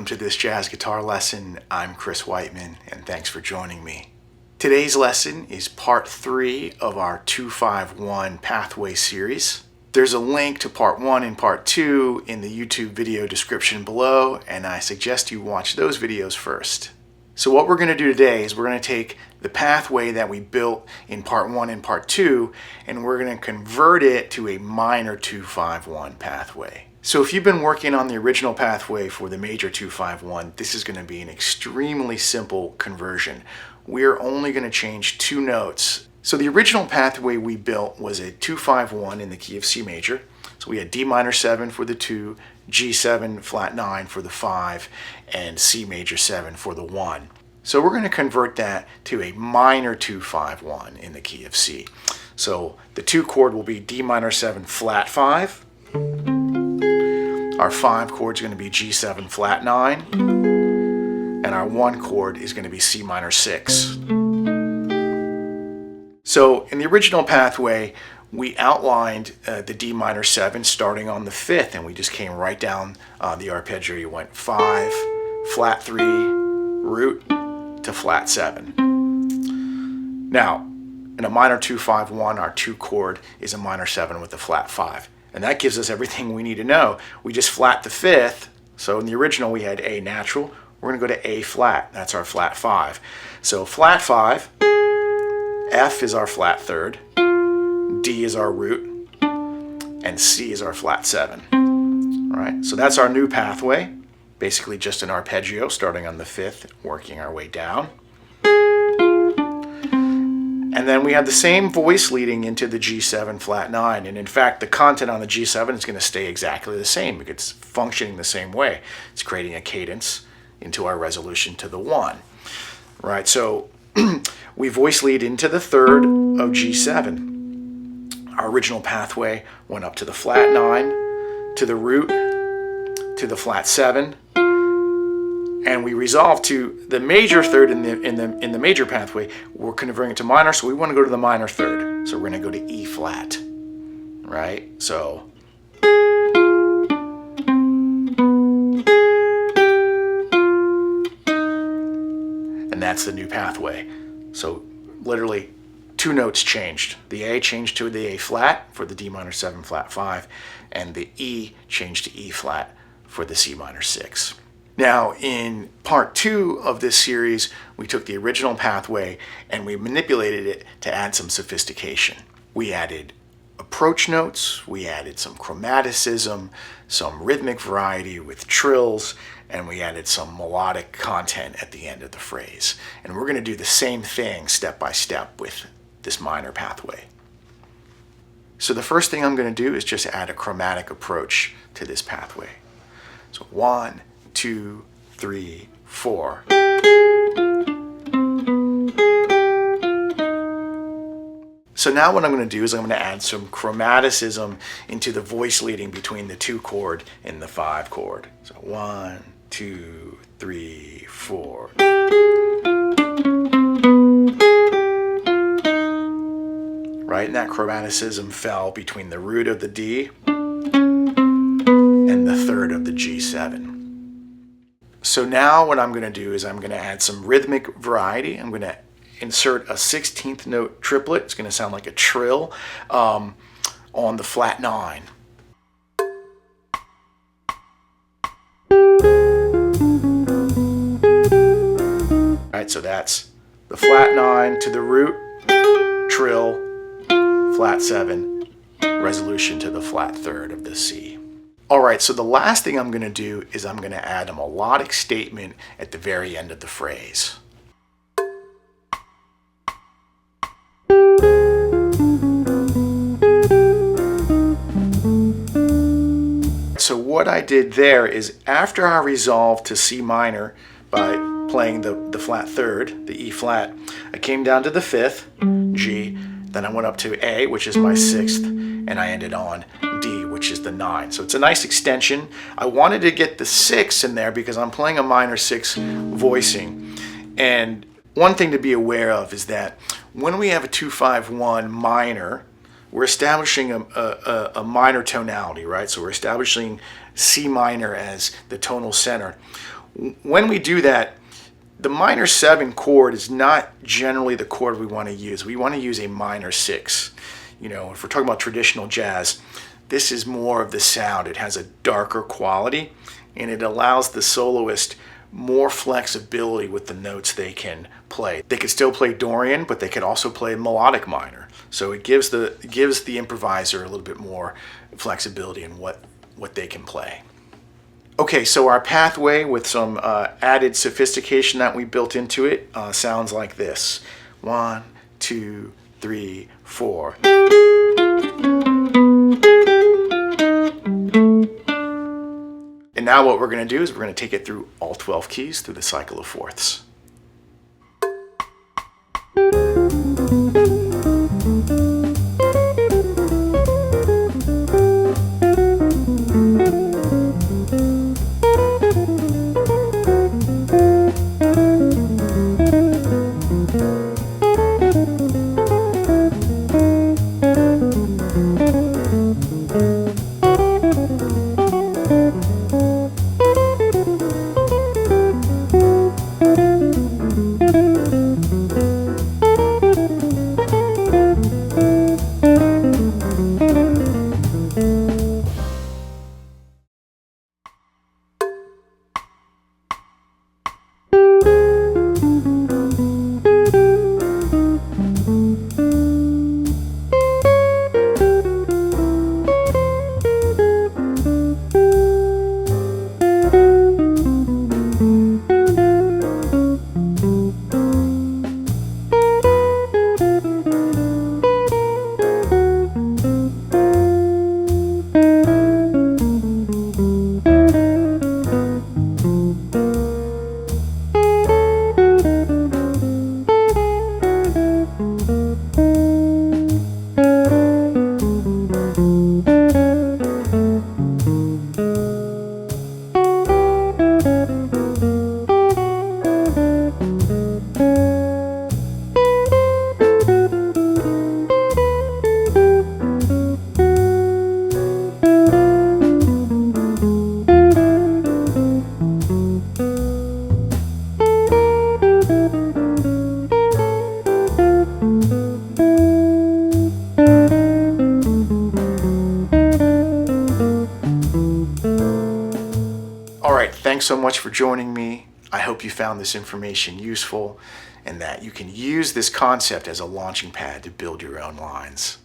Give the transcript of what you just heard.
to this jazz guitar lesson. I'm Chris Whiteman, and thanks for joining me. Today's lesson is part 3 of our 251 Pathway series. There's a link to part 1 and part 2 in the YouTube video description below, and I suggest you watch those videos first. So what we're going to do today is we're going to take the pathway that we built in part 1 and part 2, and we're going to convert it to a minor 251 pathway. So if you've been working on the original pathway for the major 251, this is going to be an extremely simple conversion. We're only going to change 2 notes. So the original pathway we built was a 251 in the key of C major. So we had D minor 7 for the 2, G7 flat 9 for the 5, and C major 7 for the 1. So we're going to convert that to a minor 251 in the key of C. So the 2 chord will be D minor 7 flat 5. Our 5 chord is going to be G7 flat 9, and our 1 chord is going to be C minor 6. So in the original pathway, we outlined the D minor 7 starting on the 5th, and we just came right down the arpeggio. You went 5, flat 3, root to flat 7. Now, in a minor 251, our 2 chord is a minor 7 with a flat 5. And that gives us everything we need to know. We just flat the 5th. So in the original we had A natural. We're going to go to A flat. That's our flat 5. So flat 5, F is our flat 3rd, D is our root, and C is our flat 7. All right, so that's our new pathway. Basically just an arpeggio starting on the 5th, working our way down. And then we have the same voice leading into the G7 flat 9. And in fact, the content on the G7 is going to stay exactly the same because it's functioning the same way. It's creating a cadence into our resolution to the 1. Right, so we voice lead into the 3rd of G7. Our original pathway went up to the flat 9, to the root, to the flat 7, and we resolved to the major 3rd in the major pathway. We're converting it to minor, so we want to go to the minor 3rd. So we're going to go to E flat, right? So and that's the new pathway. So literally 2 notes changed. The A changed to the A flat for the D minor 7 flat 5, and the E changed to E flat for the C minor 6. Now, in part 2 of this series, we took the original pathway and we manipulated it to add some sophistication. We added approach notes, we added some chromaticism, some rhythmic variety with trills, and we added some melodic content at the end of the phrase. And we're going to do the same thing step by step with this minor pathway. So the first thing I'm going to do is just add a chromatic approach to this pathway. So 1, 2, 3, 4. So now what I'm going to do is I'm going to add some chromaticism into the voice leading between the 2 chord and the 5 chord. So 1, 2, 3, 4. Right, and that chromaticism fell between the root of the D and the 3rd of the G7. So now what I'm going to do is I'm going to add some rhythmic variety. I'm going to insert a 16th note triplet. It's going to sound like a trill on the flat 9. Right, so that's the flat 9 to the root, trill, flat 7, resolution to the flat 3rd of the C. All right, so the last thing I'm going to do is I'm going to add a melodic statement at the very end of the phrase. So what I did there is after I resolved to C minor by playing the flat 3rd, the E flat, I came down to the 5th, G, then I went up to A, which is my 6th, and I ended on D, which is the 9. So it's a nice extension. I wanted to get the 6 in there because I'm playing a minor 6 voicing. And one thing to be aware of is that when we have a 2-5-1 minor, we're establishing a minor tonality, right? So we're establishing C minor as the tonal center. When we do that, the minor 7 chord is not generally the chord we want to use. We want to use a minor 6. You know, if we're talking about traditional jazz, this is more of the sound. It has a darker quality, and it allows the soloist more flexibility with the notes they can play. They could still play Dorian, but they could also play melodic minor. So it gives the improviser a little bit more flexibility in what they can play. Okay, so our pathway with some added sophistication that we built into it sounds like this. 1, 2, 3, 4. And now what we're going to do is we're going to take it through all 12 keys through the cycle of fourths. Thanks so much for joining me. I hope you found this information useful and that you can use this concept as a launching pad to build your own lines.